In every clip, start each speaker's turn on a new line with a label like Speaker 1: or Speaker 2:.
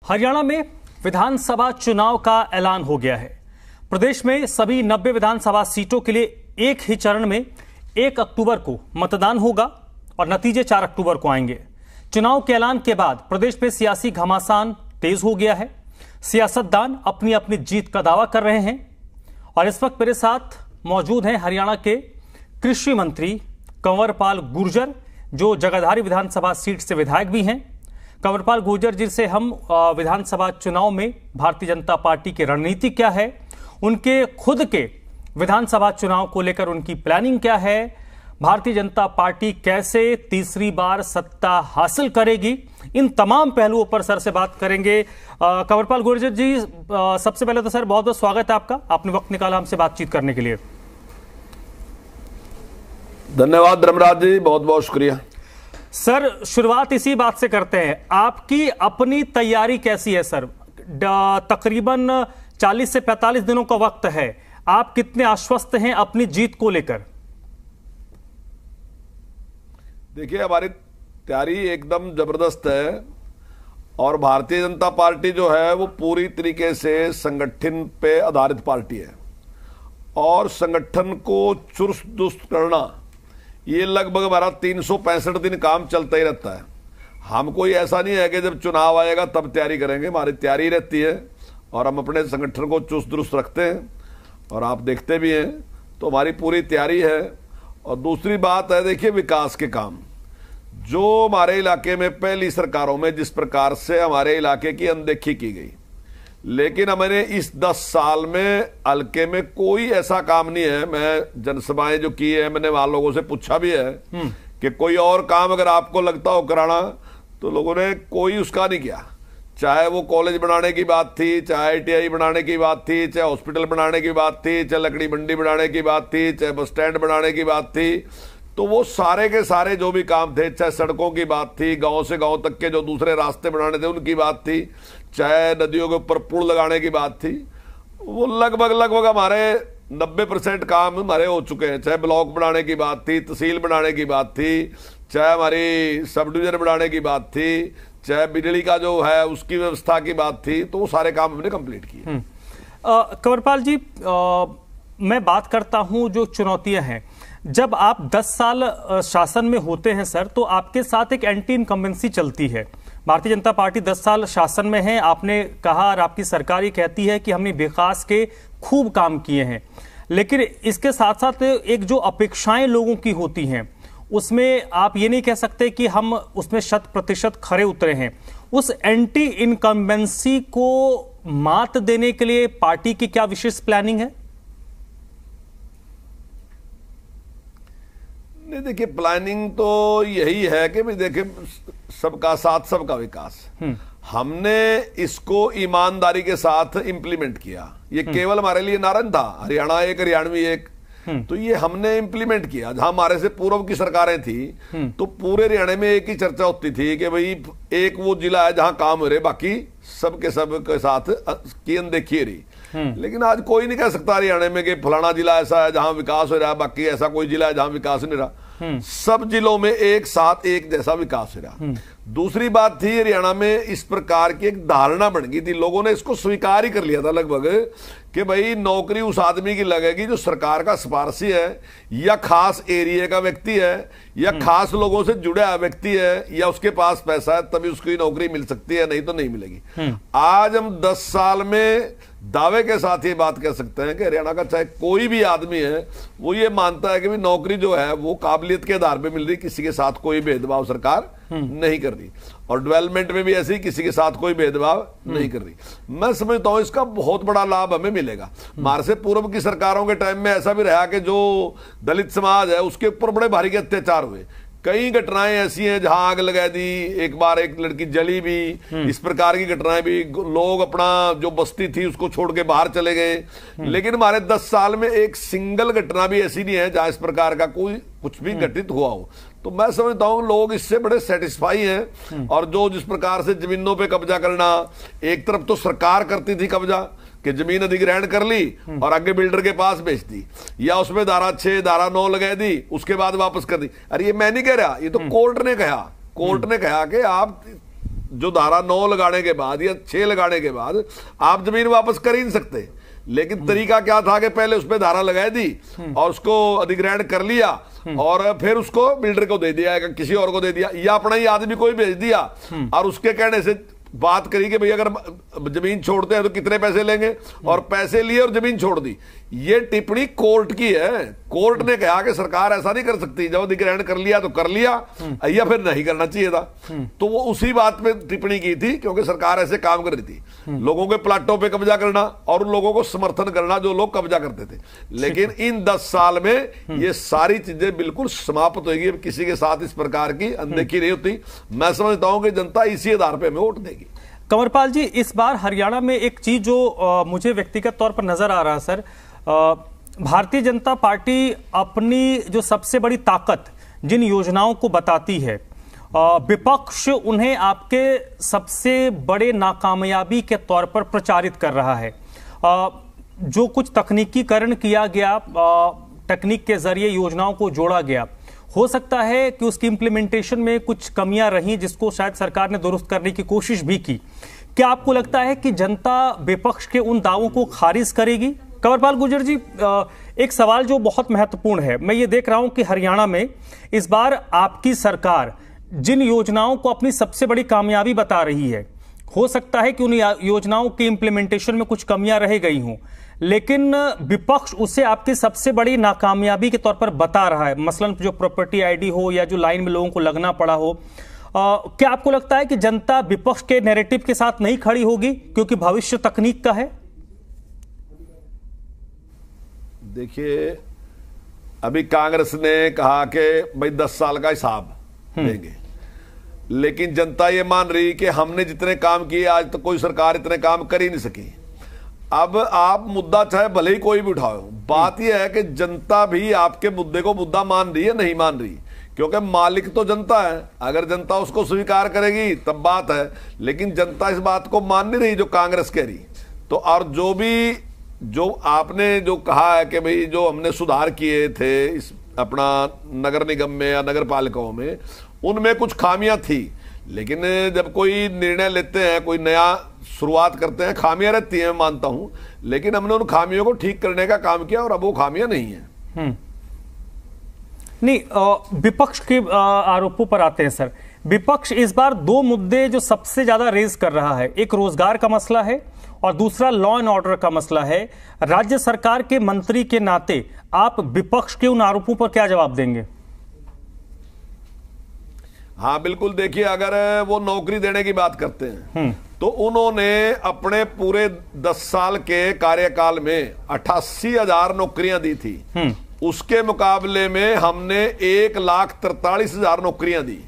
Speaker 1: हरियाणा में विधानसभा चुनाव का ऐलान हो गया है। प्रदेश में सभी 90 विधानसभा सीटों के लिए एक ही चरण में 1 अक्टूबर को मतदान होगा और नतीजे 4 अक्टूबर को आएंगे। चुनाव के ऐलान के बाद प्रदेश में सियासी घमासान तेज हो गया है। सियासतदान अपनी अपनी जीत का दावा कर रहे हैं और इस वक्त मेरे साथ मौजूद हैं हरियाणा के कृषि मंत्री कंवरपाल गुर्जर, जो जगाधरी विधानसभा सीट से विधायक भी हैं। कंवरपाल गुर्जर जी से हम विधानसभा चुनाव में भारतीय जनता पार्टी की रणनीति क्या है, उनके खुद के विधानसभा चुनाव को लेकर उनकी प्लानिंग क्या है, भारतीय जनता पार्टी कैसे तीसरी बार सत्ता हासिल करेगी, इन तमाम पहलुओं पर सर से बात करेंगे। कंवरपाल गुर्जर जी, सबसे पहले तो सर बहुत बहुत स्वागत है आपका, आपने वक्त निकाला हमसे बातचीत करने के लिए।
Speaker 2: धन्यवाद धर्मराज जी, बहुत बहुत शुक्रिया।
Speaker 1: सर शुरुआत इसी बात से करते हैं, आपकी अपनी तैयारी कैसी है सर? तकरीबन 40 से 45 दिनों का वक्त है, आप कितने आश्वस्त हैं अपनी जीत को लेकर?
Speaker 2: देखिए, हमारी तैयारी एकदम जबरदस्त है और भारतीय जनता पार्टी जो है वो पूरी तरीके से संगठन पे आधारित पार्टी है और संगठन को चुस्त दुरुस्त करना ये लगभग हमारा 365 दिन काम चलता ही रहता है। हम कोई ऐसा नहीं है कि जब चुनाव आएगा तब तैयारी करेंगे, हमारी तैयारी रहती है और हम अपने संगठन को चुस्त दुरुस्त रखते हैं और आप देखते भी हैं, तो हमारी पूरी तैयारी है। और दूसरी बात है, देखिए विकास के काम जो हमारे इलाके में पहली सरकारों में जिस प्रकार से हमारे इलाके की अनदेखी की गई, लेकिन हमने इस 10 साल में हल्के में कोई ऐसा काम नहीं है। मैं जनसभाएं जो की है, मैंने वहां लोगों से पूछा भी है कि कोई और काम अगर आपको लगता हो कराना, तो लोगों ने कोई उसका नहीं किया। चाहे वो कॉलेज बनाने की बात थी, चाहे ITI बनाने की बात थी, चाहे हॉस्पिटल बनाने की बात थी, चाहे लकड़ी मंडी बनाने की बात थी, चाहे बस स्टैंड बनाने की बात थी, तो वो सारे के सारे जो भी काम थे, चाहे सड़कों की बात थी, गांव से गांव तक के जो दूसरे रास्ते बनाने थे उनकी बात थी, चाहे नदियों के ऊपर पुल लगाने की बात थी, वो लगभग हमारे 90% काम हमारे हो चुके हैं। चाहे ब्लॉक बनाने की बात थी, तहसील बनाने की बात थी, चाहे हमारी सब डिवीजन बनाने की बात थी, चाहे बिजली का जो है उसकी व्यवस्था की बात थी, तो वो सारे काम हमने कंप्लीट किए।
Speaker 1: कंवरपाल जी, मैं बात करता हूं जो चुनौतियां हैं, जब आप 10 साल शासन में होते हैं सर, तो आपके साथ एक एंटी इनकम्बेंसी चलती है। भारतीय जनता पार्टी 10 साल शासन में है, आपने कहा और आपकी सरकार ये कहती है कि हमने विकास के खूब काम किए हैं, लेकिन इसके साथ साथ एक जो अपेक्षाएं लोगों की होती हैं उसमें आप ये नहीं कह सकते कि हम उसमें 100% खरे उतरे हैं। उस एंटी इनकम्बेंसी को मात देने के लिए पार्टी की क्या विशेष प्लानिंग है?
Speaker 2: नहीं, देखिए प्लानिंग तो यही है कि भाई देखिए, सबका साथ सबका विकास, हमने इसको ईमानदारी के साथ इंप्लीमेंट किया। ये केवल हमारे लिए नारन था, हरियाणा एक हरियाणवी एक, तो ये हमने इंप्लीमेंट किया। जहां हमारे से पूर्व की सरकारें थी तो पूरे हरियाणा में एक ही चर्चा होती थी कि भाई एक वो जिला है जहां काम हो रहे, बाकी सबके सब के साथ की अनदेखी रही। लेकिन आज कोई नहीं कह सकता हरियाणा में कि फलाना जिला ऐसा है जहां विकास हो रहा है, बाकी ऐसा कोई जिला है जहां विकास नहीं रहा। सब जिलों में एक साथ एक जैसा विकास हो रहा। दूसरी बात थी, हरियाणा में इस प्रकार की एक धारणा बन गई थी, लोगों ने इसको स्वीकार ही कर लिया था लगभग कि भाई नौकरी उस आदमी की लगेगी जो सरकार का सिफारशी है या खास एरिया का व्यक्ति है या खास लोगों से जुड़ा व्यक्ति है या उसके पास पैसा है, तभी उसकी नौकरी मिल सकती है, नहीं तो नहीं मिलेगी। आज हम 10 साल में दावे के साथ ये बात कह सकते हैं कि हरियाणा का चाहे कोई भी आदमी है वो ये मानता है कि भाई नौकरी जो है वो काबिलियत के आधार पे मिल रही, किसी के साथ कोई भेदभाव सरकार नहीं कर रही और डेवलपमेंट में भी ऐसे ही किसी के साथ कोई भेदभाव नहीं कर रही। मैं समझता हूं इसका बहुत बड़ा लाभ हमें मिलेगा। हमारे से पूर्व की सरकारों के टाइम में ऐसा भी रहा कि जो दलित समाज है उसके ऊपर बड़े भारी के अत्याचार हुए। कई घटनाएं ऐसी हैं जहां आग लगा दी, एक बार एक लड़की जली भी, इस प्रकार की घटनाएं भी, लोग अपना जो बस्ती थी उसको छोड़ के बाहर चले गए। लेकिन हमारे 10 साल में एक सिंगल घटना भी ऐसी नहीं है जहां इस प्रकार का कोई कुछ भी घटित हुआ हो। तो मैं समझता हूं लोग इससे बड़े सेटिस्फाई हैं। और जो जिस प्रकार से जमीनों पे कब्जा करना, एक तरफ तो सरकार करती थी कब्जा कि जमीन अधिग्रहण कर ली और आगे बिल्डर के पास बेच दी, या उसमें धारा 6 धारा 9 लगा दी, उसके बाद वापस कर दी। अरे ये मैं नहीं कह रहा, ये तो कोर्ट ने कहा। कोर्ट ने कहा कि आप जो धारा 9 लगाने के बाद या 6 लगाने के बाद आप जमीन वापस कर ही नहीं सकते। लेकिन तरीका क्या था कि पहले उस पर धारा लगा दी और उसको अधिग्रहण कर लिया और फिर उसको बिल्डर को दे दिया, किसी और को दे दिया, या अपना ही आदमी कोई भेज दिया और उसके कहने से बात करी कि भाई अगर जमीन छोड़ते हैं तो कितने पैसे लेंगे, और पैसे लिए और जमीन छोड़ दी। ये टिप्पणी कोर्ट की है। कोर्ट ने कहा कि सरकार ऐसा नहीं कर सकती, जब अधिग्रहण कर लिया तो कर लिया, या फिर नहीं करना चाहिए था। तो वो उसी बात पे टिप्पणी की थी, क्योंकि सरकार ऐसे काम कर रही थी, लोगों के प्लाटों पे कब्जा करना और उन लोगों को समर्थन करना जो लोग कब्जा करते थे। लेकिन इन 10 साल में ये सारी चीजें बिल्कुल समाप्त होगी। किसी के साथ इस प्रकार की अनदेखी नहीं होती। मैं समझता हूं कि जनता इसी आधार पर हमें वोट देगी।
Speaker 1: कंवरपाल जी, इस बार हरियाणा में एक चीज जो मुझे व्यक्तिगत तौर पर नजर आ रहा है सर, भारतीय जनता पार्टी अपनी जो सबसे बड़ी ताकत जिन योजनाओं को बताती है, विपक्ष उन्हें आपके सबसे बड़े नाकामयाबी के तौर पर प्रचारित कर रहा है। जो कुछ तकनीकीकरण किया गया, तकनीक के जरिए योजनाओं को जोड़ा गया, हो सकता है कि उसकी इंप्लीमेंटेशन में कुछ कमियां रही जिसको शायद सरकार ने दुरुस्त करने की कोशिश भी की। क्या आपको लगता है कि जनता विपक्ष के उन दावों को खारिज करेगी? कंवरपाल गुर्जर जी, एक सवाल जो बहुत महत्वपूर्ण है, मैं ये देख रहा हूं कि हरियाणा में इस बार आपकी सरकार जिन योजनाओं को अपनी सबसे बड़ी कामयाबी बता रही है, हो सकता है कि उन योजनाओं की इंप्लीमेंटेशन में कुछ कमियां रह गई हों, लेकिन विपक्ष उसे आपकी सबसे बड़ी नाकामयाबी के तौर पर बता रहा है। मसलन जो प्रॉपर्टी आईडी हो या जो लाइन में लोगों को लगना पड़ा हो। क्या आपको लगता है कि जनता विपक्ष के नैरेटिव के साथ नहीं खड़ी होगी क्योंकि भविष्य तकनीक का है?
Speaker 2: देखिए, अभी कांग्रेस ने कहा कि भाई 10 साल का हिसाब देंगे, लेकिन जनता ये मान रही कि हमने जितने काम किए आज तक कोई सरकार इतने काम कर ही नहीं सकी। अब आप मुद्दा चाहे भले ही कोई भी उठाओ, बात यह है कि जनता भी आपके मुद्दे को मुद्दा मान रही है, नहीं मान रही, क्योंकि मालिक तो जनता है। अगर जनता उसको स्वीकार करेगी तब बात है, लेकिन जनता इस बात को मान नहीं रही जो कांग्रेस कह रही। तो और जो आपने जो कहा है कि भाई जो हमने सुधार किए थे इस अपना नगर निगम में या नगर पालिकाओं में, उनमें कुछ खामियां थी, लेकिन जब कोई निर्णय लेते हैं, कोई नया शुरुआत करते हैं, खामियां रहती हैं, मैं मानता हूं, लेकिन हमने उन खामियों को ठीक करने का काम किया और अब वो खामियां नहीं है।
Speaker 1: नहीं, विपक्ष के आरोपों पर आते हैं सर। विपक्ष इस बार 2 मुद्दे जो सबसे ज्यादा रेज कर रहा है, एक रोजगार का मसला है और दूसरा लॉ एंड ऑर्डर का मसला है। राज्य सरकार के मंत्री के नाते आप विपक्ष के उन आरोपों पर क्या जवाब देंगे?
Speaker 2: हाँ बिल्कुल, देखिए, अगर वो नौकरी देने की बात करते हैं तो उन्होंने अपने पूरे 10 साल के कार्यकाल में 88,000 नौकरियां दी थी। उसके मुकाबले में हमने 1,43,000 नौकरियां दी,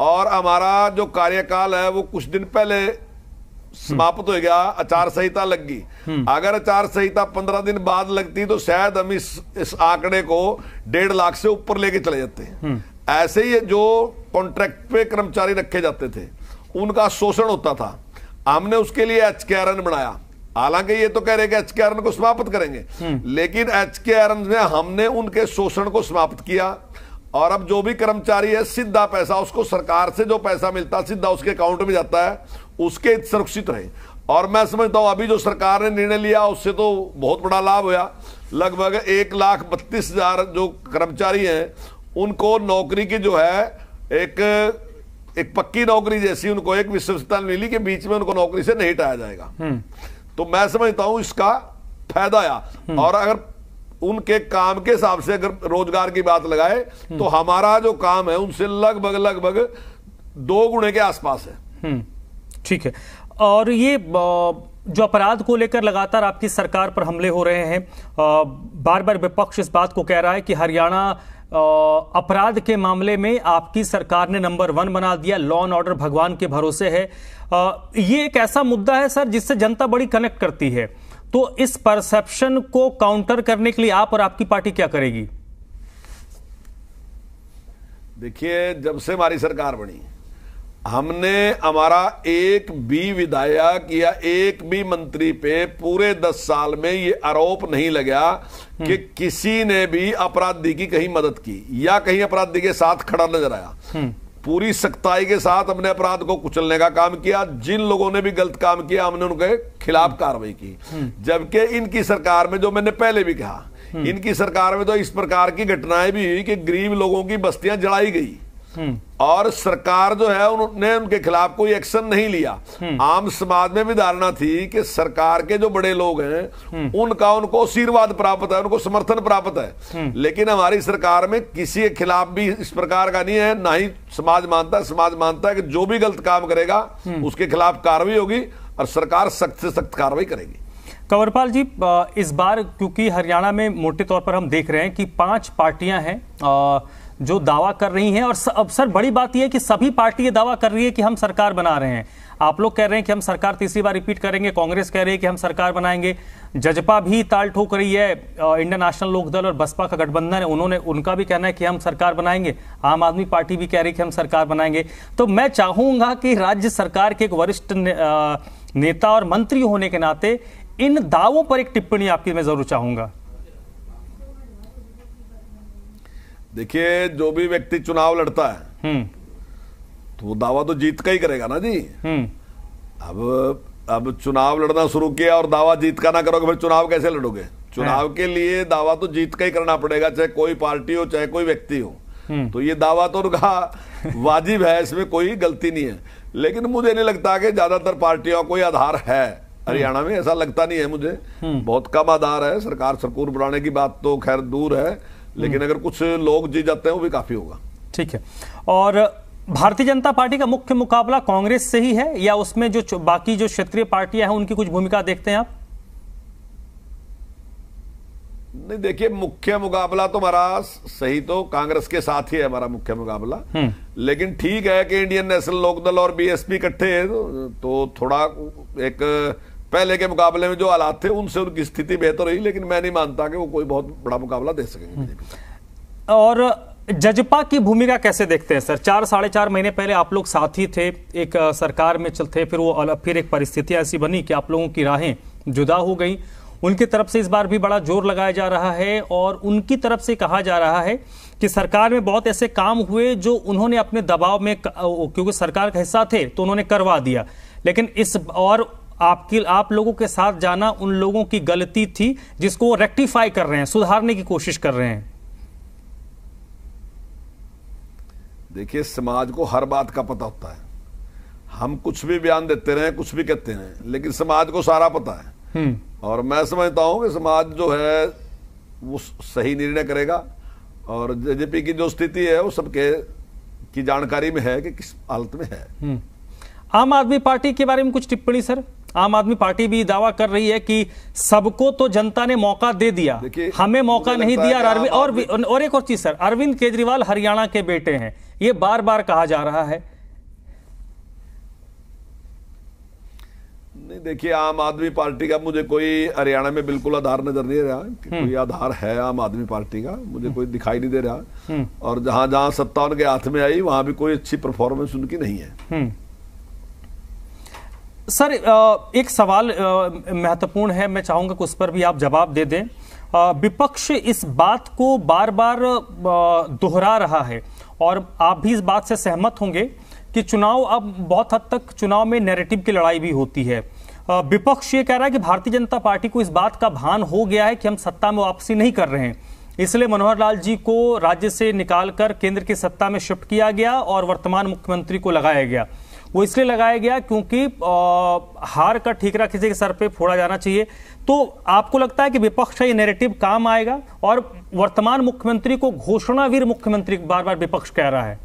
Speaker 2: और हमारा जो कार्यकाल है वो कुछ दिन पहले समाप्त हो गया, आचार संहिता लग गई। अगर आचार संहिता 15 दिन बाद लगती तो शायद हम इस आंकड़े को 1.5 लाख से ऊपर लेके चले जाते। ऐसे ही जो कॉन्ट्रैक्ट पे कर्मचारी रखे जाते थे उनका शोषण होता था, हमने उसके लिए HKRN बनाया। हालांकि ये तो कह रहे कि HKRN को समाप्त करेंगे, लेकिन HKRN में हमने उनके शोषण को समाप्त किया, और अब जो भी कर्मचारी है सीधा पैसा उसको, सरकार से जो पैसा मिलता सीधा उसके अकाउंट में जाता है, उसके हित सुरक्षित रहे। और मैं समझता हूं अभी जो सरकार ने निर्णय लिया उससे तो बहुत बड़ा लाभ हुआ। लगभग 1,32,000 जो कर्मचारी हैं उनको नौकरी की जो है एक पक्की नौकरी जैसी उनको एक विश्वसनीयता मिली कि बीच में उनको नौकरी से नहीं हटाया जाएगा। तो मैं समझता हूं इसका फायदा आया। और अगर उनके काम के हिसाब से अगर रोजगार की बात लगाए तो हमारा जो काम है उनसे लगभग 2 गुने के आसपास है।
Speaker 1: ठीक है। और ये जो अपराध को लेकर लगातार आपकी सरकार पर हमले हो रहे हैं, बार बार विपक्ष इस बात को कह रहा है कि हरियाणा अपराध के मामले में आपकी सरकार ने नंबर 1 बना दिया, लॉ एंड ऑर्डर भगवान के भरोसे है। ये एक ऐसा मुद्दा है सर जिससे जनता बड़ी कनेक्ट करती है, तो इस परसेप्शन को काउंटर करने के लिए आप और आपकी पार्टी क्या करेगी?
Speaker 2: देखिए, जब से हमारी सरकार बनी हमने हमारा एक भी विधायक या एक भी मंत्री पे पूरे 10 साल में ये आरोप नहीं लगा कि किसी ने भी अपराधी की कहीं मदद की या कहीं अपराधी के साथ खड़ा नजर आया। पूरी सख्ताई के साथ हमने अपराध को कुचलने का काम किया। जिन लोगों ने भी गलत काम किया हमने उनके खिलाफ कार्रवाई की। जबकि इनकी सरकार में, जो मैंने पहले भी कहा, इनकी सरकार में तो इस प्रकार की घटनाएं भी हुई कि गरीब लोगों की बस्तियां जलाई गई और सरकार जो है उन्होंने उनके खिलाफ कोई एक्शन नहीं लिया। आम समाज में भी धारणा थी कि सरकार के जो बड़े लोग हैं उनका उनको आशीर्वाद प्राप्त है, उनको समर्थन प्राप्त है। लेकिन हमारी सरकार में किसी के खिलाफ भी इस प्रकार का नहीं है, ना ही समाज मानता है। समाज मानता है कि जो भी गलत काम करेगा उसके खिलाफ कार्रवाई होगी और सरकार सख्त से सख्त कार्रवाई करेगी।
Speaker 1: कंवरपाल जी, इस बार क्योंकि हरियाणा में मोटे तौर पर हम देख रहे हैं कि 5 पार्टियां हैं जो दावा कर रही हैं, और अब सर बड़ी बात यह है कि सभी पार्टी ये दावा कर रही है कि हम सरकार बना रहे हैं। आप लोग कह रहे हैं कि हम सरकार तीसरी बार रिपीट करेंगे, कांग्रेस कह रही है कि हम सरकार बनाएंगे, जजपा भी ताल ठोक रही है, इंडियन नेशनल लोकदल और बसपा का गठबंधन है, उनका भी कहना है कि हम सरकार बनाएंगे, आम आदमी पार्टी भी कह रही है कि हम सरकार बनाएंगे। तो मैं चाहूंगा कि राज्य सरकार के एक वरिष्ठ नेता और मंत्री होने के नाते इन दावों पर एक टिप्पणी आपकी मैं जरूर चाहूंगा।
Speaker 2: देखिए, जो भी व्यक्ति चुनाव लड़ता है तो वो दावा तो जीत का ही करेगा ना जी। अब चुनाव लड़ना शुरू किया और दावा जीत का ना करोगे फिर चुनाव कैसे लड़ोगे? चुनाव के लिए दावा तो जीत का ही करना पड़ेगा, चाहे कोई पार्टी हो चाहे कोई व्यक्ति हो। तो ये दावा तो उनका वाजिब है, इसमें कोई गलती नहीं है। लेकिन मुझे नहीं लगता कि ज्यादातर पार्टियों का कोई आधार है हरियाणा में, ऐसा लगता नहीं है मुझे। बहुत कम आधार है। सरकार सरकूर बनाने की बात तो खैर दूर है, लेकिन अगर कुछ लोग जी जाते हैं वो भी काफी होगा।
Speaker 1: ठीक है। और भारतीय जनता पार्टी का मुख्य मुकाबला कांग्रेस से ही है या उसमें जो बाकी जो क्षेत्रीय पार्टियां हैं उनकी कुछ भूमिका देखते हैं आप?
Speaker 2: नहीं, देखिए, मुख्य मुकाबला तो हमारा सही तो कांग्रेस के साथ ही है हमारा मुख्य मुकाबला। लेकिन ठीक है कि इंडियन नेशनल लोकदल और बीएसपी इकट्ठे हैं तो थोड़ा एक पहले के मुकाबले में जो हालात थे उनसे उनकी स्थिति बेहतर रही, लेकिन मैं नहीं मानता कि वो कोई बहुत बड़ा मुकाबला दे सकेंगे।
Speaker 1: और जजपा की भूमिका कैसे देखते हैं सर? 4-4.5 महीने पहले आप लोग साथी थे, एक सरकार में चलते, फिर एक परिस्थिति ऐसी बनी कि आप लोगों की राहें जुदा हो गई। उनकी तरफ से इस बार भी बड़ा जोर लगाया जा रहा है और उनकी तरफ से कहा जा रहा है कि सरकार में बहुत ऐसे काम हुए जो उन्होंने अपने दबाव में, क्योंकि सरकार का हिस्सा थे तो उन्होंने करवा दिया, लेकिन आप लोगों के साथ जाना उन लोगों की गलती थी जिसको वो रेक्टिफाई कर रहे हैं, सुधारने की कोशिश कर रहे हैं।
Speaker 2: देखिए, समाज को हर बात का पता होता है। हम कुछ भी बयान देते रहे, कुछ भी कहते हैं, लेकिन समाज को सारा पता है। और मैं समझता हूं कि समाज जो है वो सही निर्णय करेगा और जेजेपी की जो स्थिति है वो सबके की जानकारी में है कि किस हालत में है।
Speaker 1: आम आदमी पार्टी के बारे में कुछ टिप्पणी सर? आम आदमी पार्टी भी दावा कर रही है कि सबको तो जनता ने मौका दे दिया, हमें मौका नहीं दिया। और एक और चीज सर, अरविंद केजरीवाल हरियाणा के बेटे हैं, ये बार बार कहा जा रहा है।
Speaker 2: नहीं, देखिए, आम आदमी पार्टी का मुझे कोई हरियाणा में बिल्कुल आधार नजर नहीं रहा कि कोई आधार है आम आदमी पार्टी का, मुझे कोई दिखाई नहीं दे रहा। और जहां जहां सत्ता उनके हाथ में आई वहां भी कोई अच्छी परफॉर्मेंस उनकी नहीं है।
Speaker 1: सर, एक सवाल महत्वपूर्ण है, मैं चाहूंगा कि उस पर भी आप जवाब दे दें। विपक्ष इस बात को बार बार दोहरा रहा है और आप भी इस बात से सहमत होंगे कि चुनाव, अब बहुत हद तक चुनाव में नैरेटिव की लड़ाई भी होती है। विपक्ष ये कह रहा है कि भारतीय जनता पार्टी को इस बात का भान हो गया है कि हम सत्ता में वापसी नहीं कर रहे हैं, इसलिए मनोहर लाल जी को राज्य से निकालकर केंद्र की सत्ता में शिफ्ट किया गया और वर्तमान मुख्यमंत्री को लगाया गया। वो इसलिए लगाया गया क्योंकि हार का ठीकरा किसी के सर पे फोड़ा जाना चाहिए। तो आपको लगता है कि विपक्ष का ये नैरेटिव काम आएगा और वर्तमान मुख्यमंत्री को घोषणावीर मुख्यमंत्री बार बार विपक्ष कह रहा है?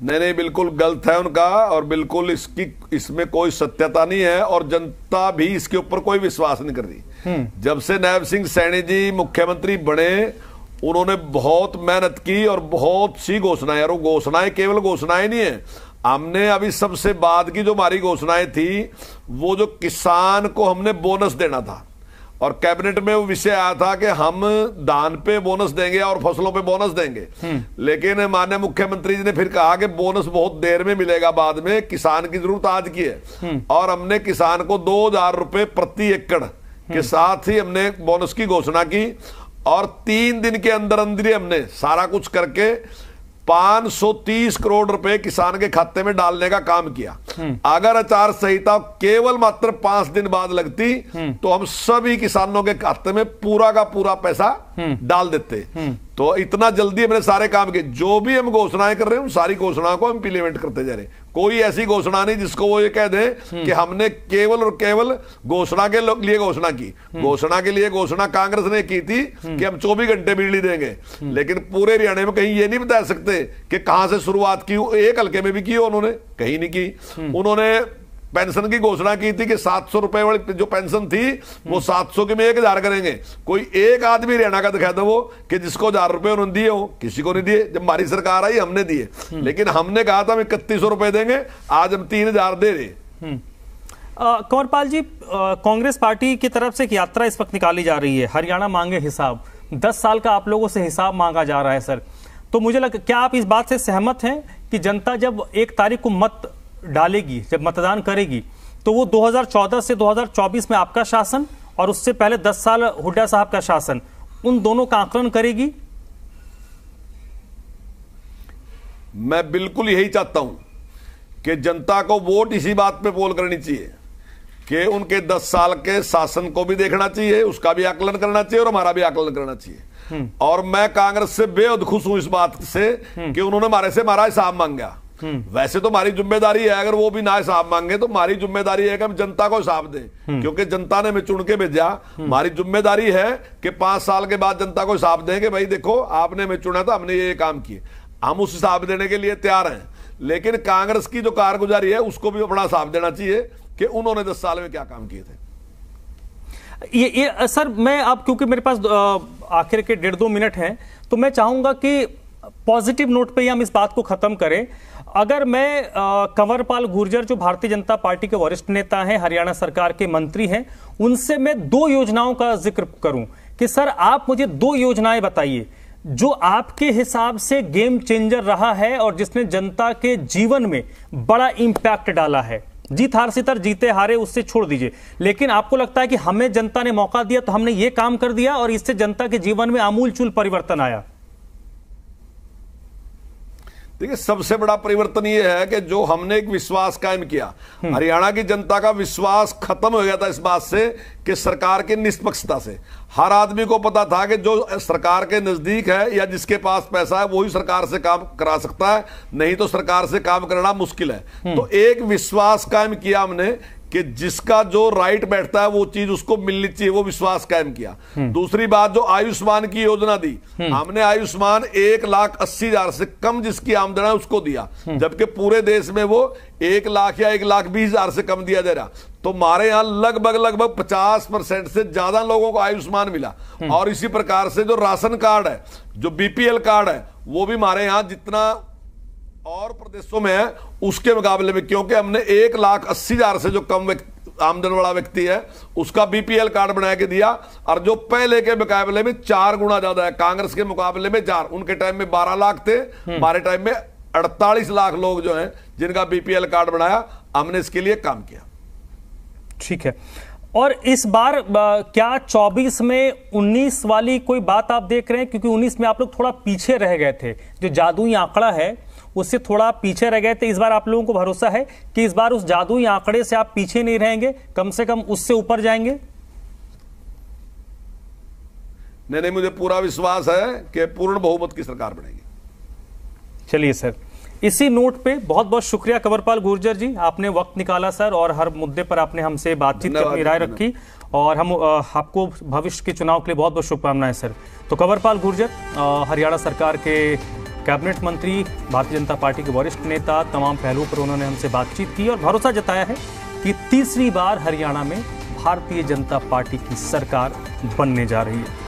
Speaker 2: नहीं, बिल्कुल गलत है उनका और बिल्कुल इसमें कोई सत्यता नहीं है और जनता भी इसके ऊपर कोई विश्वास नहीं कर रही। जब से नायब सिंह सैनी जी मुख्यमंत्री बने उन्होंने बहुत मेहनत की और बहुत सी घोषणाएं, और वो घोषणाएं केवल घोषणाएं नहीं है, हमने अभी सबसे बाद की जो हमारी घोषणाएं थी वो जो किसान को हमने बोनस देना था और कैबिनेट में वो विषय आया था कि हम धान पे बोनस देंगे और फसलों पे बोनस देंगे। लेकिन माननीय मुख्यमंत्री जी ने फिर कहा कि बोनस बहुत देर में मिलेगा, बाद में किसान की जरूरत आज की है। और हमने किसान को 2000 रुपए प्रति एकड़ के साथ ही हमने बोनस की घोषणा की और 3 दिन के अंदर अंदर ही हमने सारा कुछ करके 530 करोड़ रुपए किसान के खाते में डालने का काम किया। अगर आचार संहिता केवल मात्र 5 दिन बाद लगती तो हम सभी किसानों के खाते में पूरा का पूरा पैसा डाल देते। तो इतना जल्दी हमने सारे काम किए। जो भी हम घोषणाएं कर रहे हैं उन सारी घोषणाओं को हम इंप्लीमेंट करते जा रहे हैं। कोई ऐसी घोषणा नहीं जिसको वो ये कह दे कि हमने केवल और केवल घोषणा के लिए घोषणा की। घोषणा के लिए घोषणा कांग्रेस ने की थी कि हम 24 घंटे बिजली देंगे, लेकिन पूरे हरियाणा में कहीं ये नहीं बता सकते कि कहां से शुरुआत की। एक हल्के में भी की उन्होंने, कहीं नहीं की। उन्होंने पेंशन की घोषणा की थी कि 700 रुपए वाली जो पेंशन थी वो 700 के में 1000 करेंगे। कोई एक आदमी हरियाणा का दिखा दो वो कि जिसको 1000 रुपए उन्होंने दिए हो, किसी को नहीं दिए। जब हमारी सरकार आई हमने दिए, लेकिन हमने कहा था हम 3100 रुपए देंगे, आज हम 3000 दे रहे।
Speaker 1: कंवरपाल जी, कांग्रेस पार्टी की तरफ से एक यात्रा इस वक्त निकाली जा रही है, हरियाणा मांगे हिसाब। 10 साल का आप लोगों से हिसाब मांगा जा रहा है सर। तो मुझे क्या आप इस बात से सहमत हैं कि जनता जब 1 तारीख को मत डालेगी, जब मतदान करेगी, तो वो 2014 से 2024 में आपका शासन और उससे पहले 10 साल हुड्डा साहब का शासन, उन दोनों का आकलन करेगी?
Speaker 2: मैं बिल्कुल यही चाहता हूं कि जनता को वोट इसी बात पे पोल करनी चाहिए कि उनके 10 साल के शासन को भी देखना चाहिए, उसका भी आकलन करना चाहिए और हमारा भी आकलन करना चाहिए। और मैं कांग्रेस से बेहद खुश हूं इस बात से कि उन्होंने हमारे से हमारा हिसाब मांगा। वैसे तो हमारी जिम्मेदारी है, अगर वो भी ना हिसाब मांगे तो हमारी जिम्मेदारी है कि हम जनता को हिसाब दें, क्योंकि जनता ने हमें चुन के भेजा। हमारी जिम्मेदारी है कि 5 साल के बाद जनता को हिसाब दें कि भाई देखो आपने हमें चुना था, हमने ये काम किए। हम उस हिसाब देने के लिए तैयार हैं, लेकिन कांग्रेस की जो कारगुजारी है उसको भी अपना हिसाब देना चाहिए कि उन्होंने 10 साल में क्या काम किए थे।
Speaker 1: ये सर, मैं अब क्योंकि मेरे पास आखिर के 1.5-2 मिनट हैं, तो मैं चाहूंगा कि पॉजिटिव नोट पे ही हम इस बात को खत्म करें। अगर मैं कंवरपाल गुर्जर, जो भारतीय जनता पार्टी के वरिष्ठ नेता हैं, हरियाणा सरकार के मंत्री हैं, उनसे मैं 2 योजनाओं का जिक्र करूं कि सर आप मुझे 2 योजनाएं बताइए जो आपके हिसाब से गेम चेंजर रहा है और जिसने जनता के जीवन में बड़ा इंपैक्ट डाला है। जीत हार सितर, जीते हारे उससे छोड़ दीजिए, लेकिन आपको लगता है कि हमें जनता ने मौका दिया तो हमने ये काम कर दिया और इससे जनता के जीवन में आमूलचूल परिवर्तन आया।
Speaker 2: देखिए, सबसे बड़ा परिवर्तन यह है कि जो हमने एक विश्वास कायम किया, हरियाणा की जनता का विश्वास खत्म हो गया था इस बात से कि सरकार की निष्पक्षता से। हर आदमी को पता था कि जो सरकार के नजदीक है या जिसके पास पैसा है वही सरकार से काम करा सकता है, नहीं तो सरकार से काम करना मुश्किल है। तो एक विश्वास कायम किया हमने कि जिसका जो राइट बैठता है वो चीज उसको मिलनी चाहिए, वो विश्वास कायम किया। दूसरी बात, जो आयुष्मान की योजना दी, हमने आयुष्मान 1,80,000 से कम जिसकी आमदन है उसको दिया, जबकि पूरे देश में वो 1 लाख या 1,20,000 से कम दिया जा रहा। तो हमारे यहां लगभग 50% से ज्यादा लोगों को आयुष्मान मिला। और इसी प्रकार से जो राशन कार्ड है, जो बीपीएल कार्ड है, वो भी हमारे यहां जितना और प्रदेशों में है उसके मुकाबले में, क्योंकि हमने 1,80,000 से जो कम आमदन वाला व्यक्ति है उसका बीपीएल कार्ड बना के दिया, और जो पहले के मुकाबले में 4 गुना ज्यादा है। कांग्रेस के मुकाबले में 4, उनके टाइम में 12 लाख थे, हमारे टाइम में 48 लाख लोग जो हैं जिनका बीपीएल कार्ड बनाया। हमने इसके लिए काम किया।
Speaker 1: ठीक है। और इस बार क्या 24 में 19 वाली कोई बात आप देख रहे हैं? क्योंकि 19 में आप लोग थोड़ा पीछे रह गए थे, जो जादुई आंकड़ा है उससे थोड़ा पीछे रह गए थे। इस बार आप लोगों को भरोसा है कि इस बार उस जादुई आंकड़े से आप पीछे नहीं रहेंगे, कम से कम उससे ऊपर जाएंगे?
Speaker 2: नहीं, मुझे पूरा विश्वास है कि पूर्ण बहुमत की सरकार बनेगी।
Speaker 1: चलिए सर, इसी नोट पे बहुत बहुत शुक्रिया कंवरपाल गुर्जर जी, आपने वक्त निकाला सर और हर मुद्दे पर आपने हमसे बातचीत की, अपनी राय रखी, और हम आपको भविष्य के चुनाव के लिए बहुत बहुत शुभकामनाएं सर। तो कंवरपाल गुर्जर, हरियाणा सरकार के कैबिनेट मंत्री, भारतीय जनता पार्टी के वरिष्ठ नेता, तमाम पहलुओं पर उन्होंने हमसे बातचीत की और भरोसा जताया है कि तीसरी बार हरियाणा में भारतीय जनता पार्टी की सरकार बनने जा रही है।